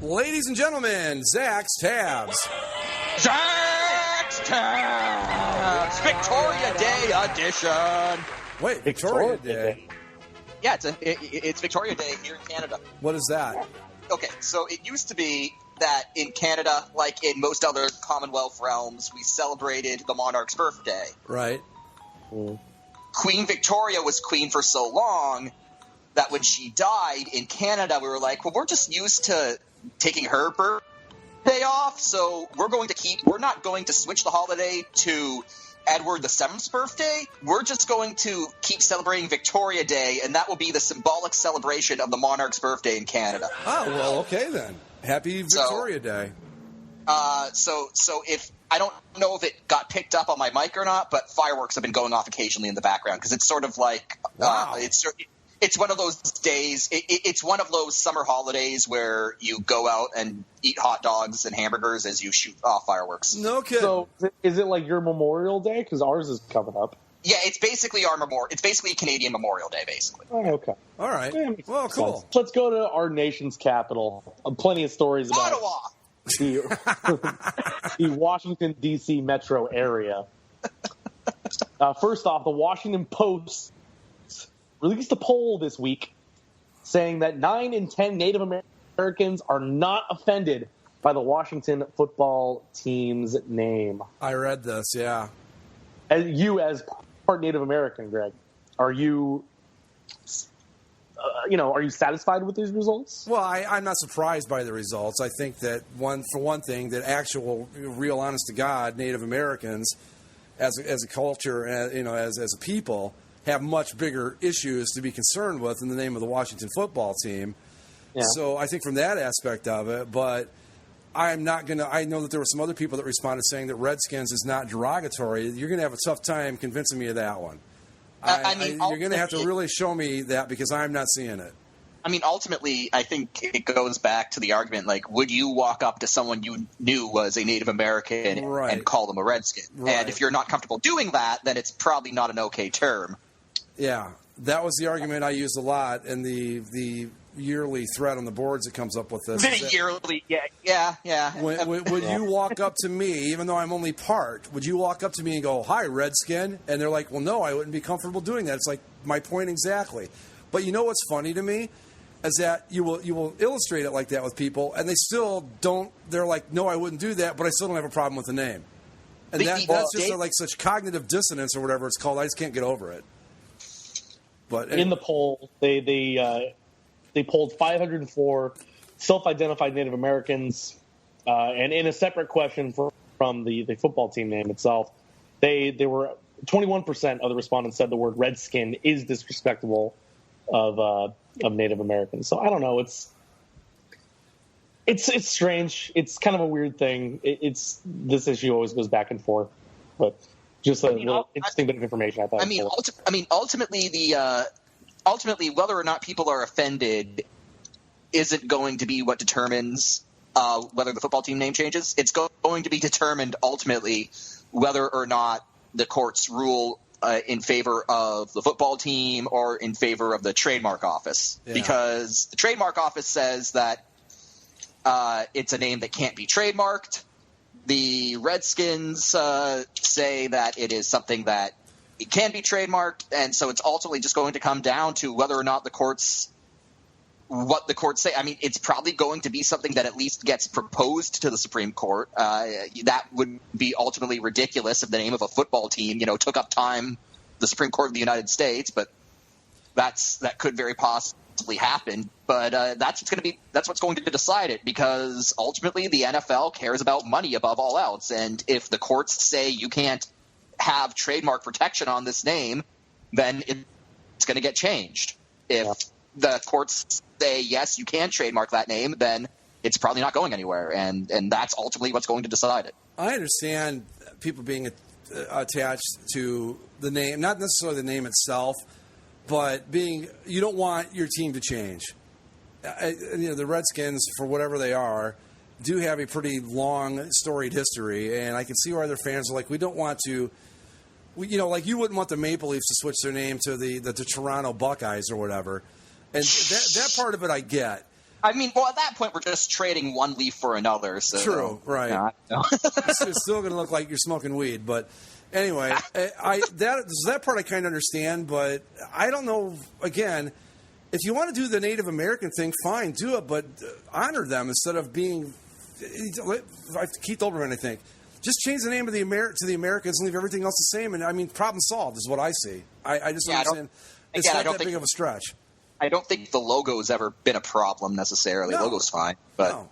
Ladies and gentlemen, Zach's Tabs. Zach's Tabs! Victoria Day edition! Wait, Victoria Day? Yeah, it's Victoria Day here in Canada. What is that? Okay, so it used to be that in Canada, like in most other Commonwealth realms, we celebrated the monarch's birthday. Right. Queen Victoria was queen for so long that when she died in Canada, we were like, well, we're just used to taking her birthday off, so we're not going to switch the holiday to Edward VII's birthday. We're just going to keep celebrating Victoria Day, and that will be the symbolic celebration of the monarch's birthday in Canada. Oh, well, okay then. Happy Victoria Day. So if I don't know if it got picked up on my mic or not, but fireworks have been going off occasionally in the background because it's sort of like it's one of those days. It's one of those summer holidays where you go out and eat hot dogs and hamburgers as you shoot off fireworks. No kidding. So is it like your Memorial Day? Because ours is coming up. Yeah, it's basically our Memorial. It's basically Canadian Memorial Day, basically. Oh, okay. All right. Yeah, well, cool. Sense. Let's go to our nation's capital. Plenty of stories about Ottawa. The Washington, D.C. metro area. First off, the Washington Post released a poll this week saying that 9 in 10 Native Americans are not offended by the Washington football team's name. I read this, yeah. As part Native American, Greg, are you satisfied with these results? Well, I'm not surprised by the results. I think that for one thing, that actual, real, honest to God, Native Americans, as a culture, as a people, have much bigger issues to be concerned with in the name of the Washington football team. Yeah. So I think from that aspect of it, but I'm not going to – I know that there were some other people that responded saying that Redskins is not derogatory. You're going to have a tough time convincing me of that one. You're going to have to really show me that because I'm not seeing it. Ultimately, I think it goes back to the argument, like, would you walk up to someone you knew was a Native American and call them a Redskin? Right. And if you're not comfortable doing that, then it's probably not an okay term. Yeah, that was the argument I used a lot in the yearly thread on the boards that comes up with this. Yeah. Would you walk up to me, even though I'm only part, would you walk up to me and go, hi, Redskin? And they're like, well, no, I wouldn't be comfortable doing that. It's like my point exactly. But you know what's funny to me is that you will illustrate it like that with people, and they still don't. They're like, no, I wouldn't do that, but I still don't have a problem with the name. And that's just like such cognitive dissonance or whatever it's called. I just can't get over it. But anyway. In the poll, they polled 504 self-identified Native Americans, and in a separate question from the football team name itself, they were 21% of the respondents said the word Redskin is disrespectful of Native Americans. So I don't know. It's strange. It's kind of a weird thing. This issue always goes back and forth, but just a little interesting bit of information I thought. Ultimately, whether or not people are offended isn't going to be what determines whether the football team name changes. It's going to be determined ultimately whether or not the courts rule in favor of the football team or in favor of the trademark office. Yeah. Because the trademark office says that it's a name that can't be trademarked. The Redskins say that it is something that it can be trademarked, and so it's ultimately just going to come down to whether or not what the courts say. I mean, it's probably going to be something that at least gets proposed to the Supreme Court. That would be ultimately ridiculous if the name of a football team, took up time, the Supreme Court of the United States, but that could very possibly happen. But that's what's going to decide it, because ultimately the NFL cares about money above all else. And if the courts say you can't have trademark protection on this name, then it's going to get changed. If the courts say, yes, you can trademark that name, then it's probably not going anywhere. And that's ultimately what's going to decide it. I understand people being attached to the name, not necessarily the name itself, but you don't want your team to change. The Redskins, for whatever they are, do have a pretty long, storied history, and I can see why their fans are like, we don't want to, like you wouldn't want the Maple Leafs to switch their name to the Toronto Buckeyes or whatever. And that part of it I get. I mean, well, at that point, we're just trading one leaf for another. So. True, right. Yeah, it's still going to look like you're smoking weed, but anyway, that part I kind of understand, but I don't know. Again, if you want to do the Native American thing, fine, do it, but honor them instead of being Keith Olbermann. I think just change the name of to the Americans and leave everything else the same, and I mean, problem solved is what I see. I just understand. It's not that big of a stretch. I don't think the logo's ever been a problem necessarily. No. Logo's fine, but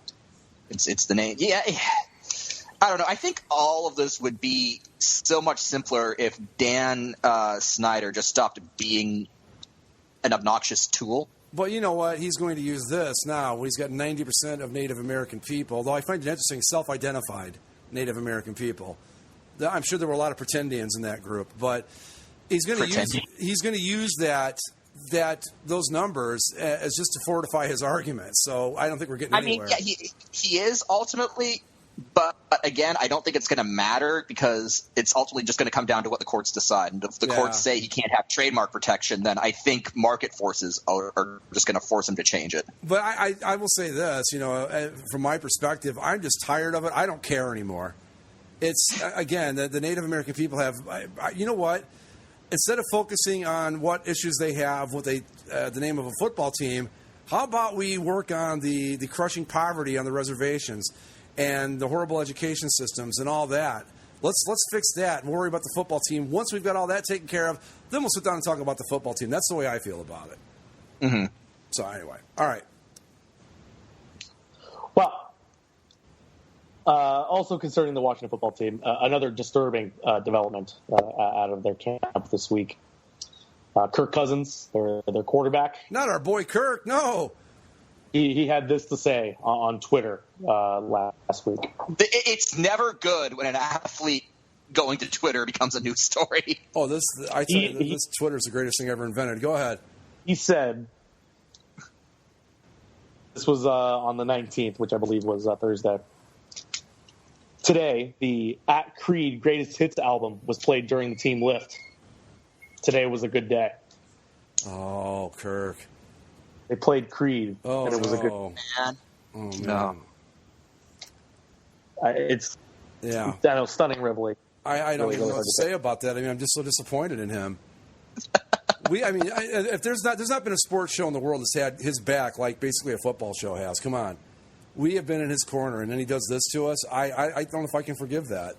it's the name. Yeah, I don't know. I think all of this would be so much simpler if Dan Snyder just stopped being an obnoxious tool. But you know what? He's going to use this now when he's got 90% of Native American people, although I find it interesting, self-identified Native American people. I'm sure there were a lot of pretendians in that group, but he's going to use those numbers as just to fortify his argument. So I don't think we're getting anywhere. I mean, yeah, he is ultimately, but again, I don't think it's going to matter because it's ultimately just going to come down to what the courts decide. And if the courts say he can't have trademark protection, then I think market forces are just going to force him to change it. But I will say this, from my perspective, I'm just tired of it. I don't care anymore. It's, again, the Native American people have, you know what? Instead of focusing on what issues they have with the name of a football team, how about we work on the crushing poverty on the reservations and the horrible education systems and all that? Let's fix that and worry about the football team. Once we've got all that taken care of, then we'll sit down and talk about the football team. That's the way I feel about it. Mm-hmm. So anyway, all right. Well, also concerning the Washington football team, another disturbing development out of their camp this week. Kirk Cousins, their quarterback. Not our boy Kirk, no. He had this to say on Twitter last week. It's never good when an athlete going to Twitter becomes a news story. Oh, this Twitter's the greatest thing ever invented. Go ahead. He said, this was on the 19th, which I believe was Thursday. Today, the @Creed Greatest Hits album was played during the team lift. Today was a good day. Oh, Kirk. They played Creed, and it was a good man. Oh, man. No. It's stunning reveille. I don't even know what to say about that. I mean, I'm just so disappointed in him. If there's not been a sports show in the world that's had his back like basically a football show has. Come on. We have been in his corner, and then he does this to us. I don't know if I can forgive that.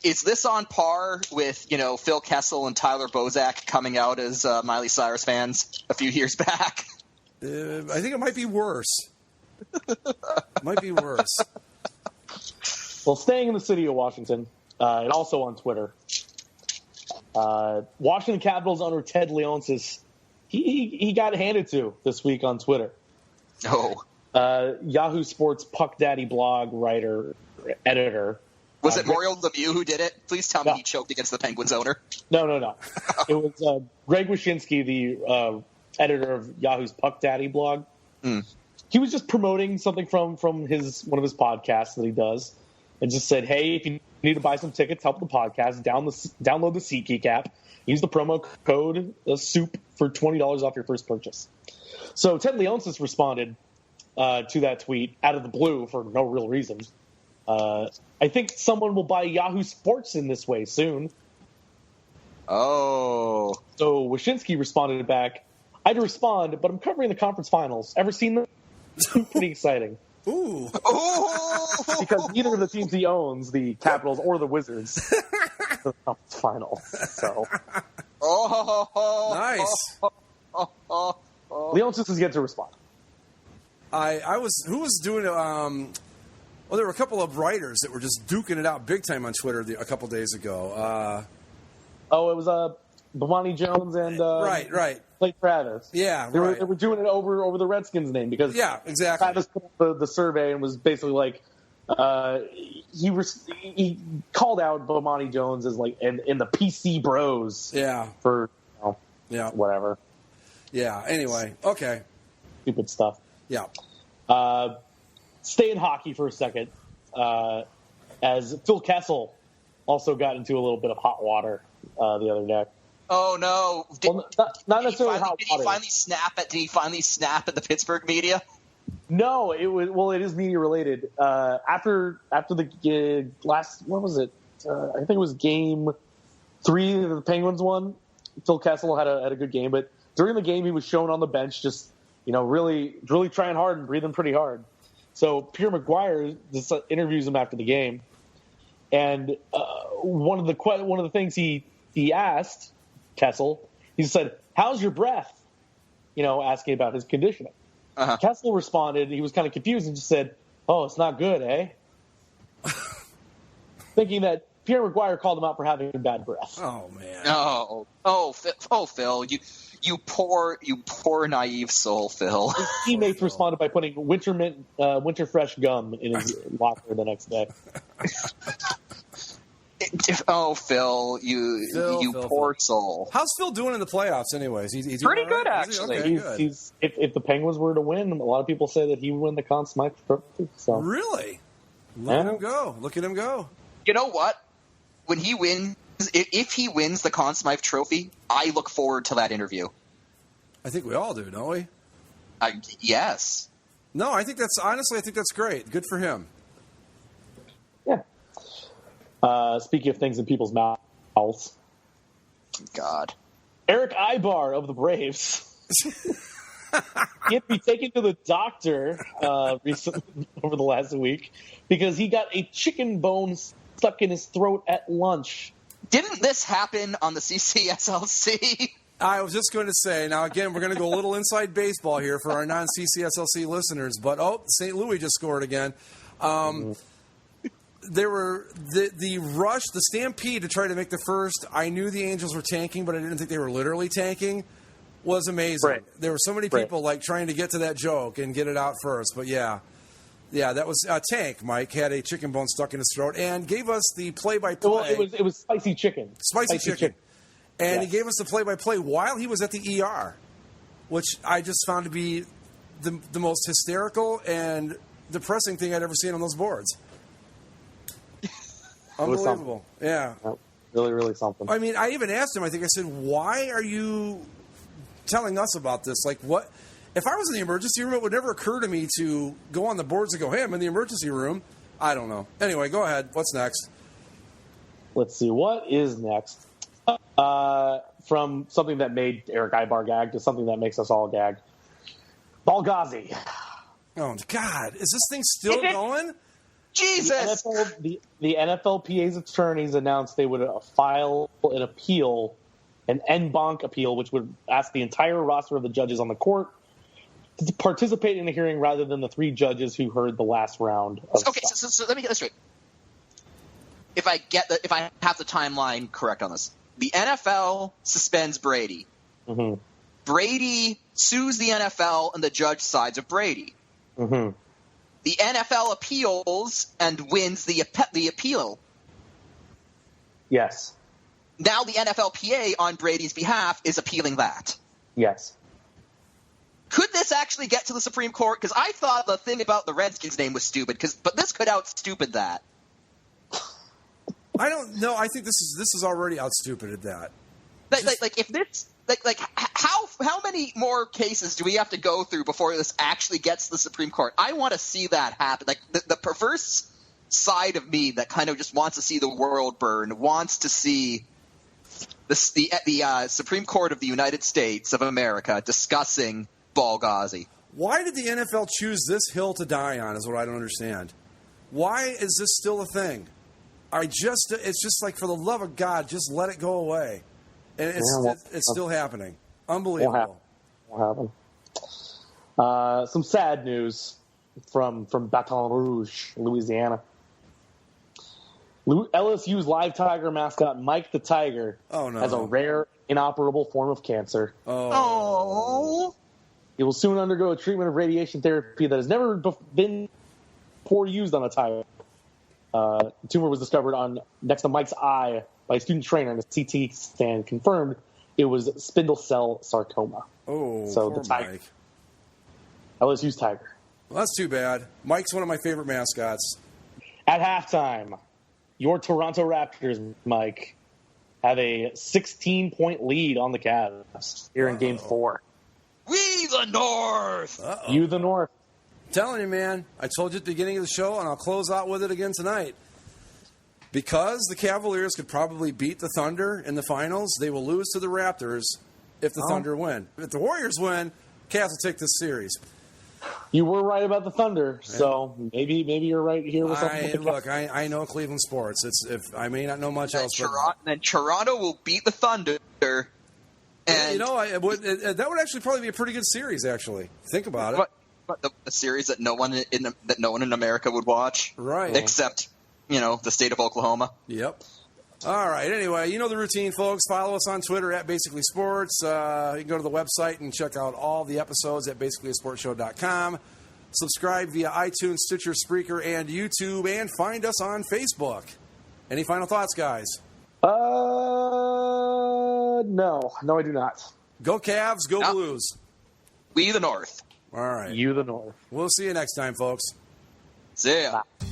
Is this on par with, Phil Kessel and Tyler Bozak coming out as Miley Cyrus fans a few years back? I think it might be worse. Well, staying in the city of Washington, and also on Twitter, Washington Capitals owner Ted Leonsis, he got handed to this week on Twitter. Oh. Yahoo Sports Puck Daddy blog writer, editor. Was it Mario Lemieux who did it? Please tell me he choked against the Penguins owner. No. It was Greg Wyshynski, the editor of Yahoo's Puck Daddy blog. He was just promoting something from one of his podcasts that he does, and just said, "Hey, if you need to buy some tickets, help the podcast. Download the SeatGeek app. Use the promo code SOUP for $20 off your first purchase." So Ted Leonsis responded to that tweet out of the blue for no real reason. I think someone will buy Yahoo Sports in this way soon. Oh. So Wyshynski responded back, "I'd respond, but I'm covering the conference finals. Ever seen them? Pretty exciting." Ooh. Because neither of the teams he owns, the Capitals or the Wizards, the conference final. So. Nice. Leonsis is yet to respond. Who was doing well, there were a couple of writers that were just duking it out big time on Twitter a couple days ago. It was Bomani Jones and right. Clay Travis. Yeah, they were doing it over the Redskins name because exactly. Travis put up the survey and was basically like he called out Bomani Jones as like in the PC Bros. For whatever. Yeah. Anyway, okay. Stupid stuff. Yeah. Stay in hockey for a second, as Phil Kessel also got into a little bit of hot water the other day. Oh no! Not necessarily hot water. Did he finally snap at the Pittsburgh media? No, it was. Well, it is media related. After the last, what was it? I think it was Game 3 that the Penguins won. Phil Kessel had a good game, but during the game he was shown on the bench, just really trying hard and breathing pretty hard. So Pierre McGuire just interviews him after the game, and one of the things he asked Kessel, he said, "How's your breath?" Asking about his conditioning. Kessel responded, he was kind of confused and just said, "Oh, it's not good, eh?" Thinking that Pierre McGuire called him out for having bad breath. Oh man. Oh, Phil, you poor naive soul, Phil. His teammates responded by putting winter fresh gum in his locker the next day. Phil, you poor soul. How's Phil doing in the playoffs, anyways? He's pretty good, actually. Okay, if the Penguins were to win, a lot of people say that he would win the Conn Smythe Trophy. So. Really? Look at him go. You know what? When he wins, if he wins the Conn Smythe Trophy, I look forward to that interview. I think we all do, don't we? Yes. No, I think that's great. Good for him. Yeah. Speaking of things in people's mouths. God. Eric Ibar of the Braves. He had to be taken to the doctor recently over the last week because he got a chicken bone stuck in his throat at lunch. Didn't this happen on the CCSLC? I was just going to say, now again, we're going to go a little inside baseball here for our non-CCSLC listeners, but St. Louis just scored again. There were the rush, the stampede to try to make the first. I knew the Angels were tanking, but I didn't think they were literally tanking. Was amazing. Right. There were so many people trying to get to that joke and get it out first. But yeah, that was Tank. Mike had a chicken bone stuck in his throat and gave us the play-by-play. Well, it was spicy chicken. Spicy chicken. And he gave us the play-by-play while he was at the ER, which I just found to be the most hysterical and depressing thing I'd ever seen on those boards. Unbelievable. Yeah. Really, really something. I mean, I even asked him, I said, why are you telling us about this? Like, what? If I was in the emergency room, it would never occur to me to go on the boards and go, hey, I'm in the emergency room. I don't know. Anyway, go ahead. What's next? Let's see. What is next? From something that made Eric Ibar gag to something that makes us all gag. Balgazi. Oh, God. Is this thing still going? Jesus! The NFLPA's attorneys announced they would file an appeal, an en banc appeal, which would ask the entire roster of the judges on the court to participate in the hearing rather than the 3 judges who heard the last round. So let me get this straight. If I have the timeline correct on this, the NFL suspends Brady. Mm-hmm. Brady sues the NFL, and the judge sides with Brady. Mm-hmm. The NFL appeals and wins the appeal. Yes. Now the NFLPA on Brady's behalf is appealing that. Yes. Could this actually get to the Supreme Court? Because I thought the thing about the Redskins name was stupid, but this could out-stupid that. I don't know. I think this is already out-stupided that. How many more cases do we have to go through before this actually gets to the Supreme Court? I want to see that happen. Like the perverse side of me that kind of just wants to see the world burn, wants to see the Supreme Court of the United States of America discussing Benghazi. Why did the NFL choose this hill to die on is what I don't understand. Why is this still a thing? It's just like, for the love of God, just let it go away. And it's still happening. Unbelievable. Won't happen. Some sad news from Baton Rouge, Louisiana. LSU's live tiger mascot, Mike the Tiger, has a rare, inoperable form of cancer. Oh. He will soon undergo a treatment of radiation therapy that has never been before used on a tiger. The tumor was discovered next to Mike's eye by a student trainer, and a CT scan confirmed it was spindle cell sarcoma. Oh, so poor the tiger, Mike. LSU's tiger. Well, that's too bad. Mike's one of my favorite mascots. At halftime, your Toronto Raptors, Mike, have a 16-point lead on the Cavs here in Game 4. We the North! Uh-oh. You the North. I'm telling you, man. I told you at the beginning of the show, and I'll close out with it again tonight. Because the Cavaliers could probably beat the Thunder in the finals, they will lose to the Raptors if the Thunder win. If the Warriors win, Cavs will take this series. You were right about the Thunder, so maybe you're right here with something. Look, I know Cleveland sports. I may not know much else. Then Toronto will beat the Thunder. And that would actually probably be a pretty good series. Actually, think about it. But the series that no one in America would watch, right? Except the state of Oklahoma. Yep. All right. Anyway, you know the routine, folks. Follow us on Twitter at Basically Sports. You can go to the website and check out all the episodes at basicallyasportshow.com. Subscribe via iTunes, Stitcher, Spreaker, and YouTube, and find us on Facebook. Any final thoughts, guys? No, I do not. Go Cavs, go Blues. We the North. All right. You the North. We'll see you next time, folks. See ya. Bye.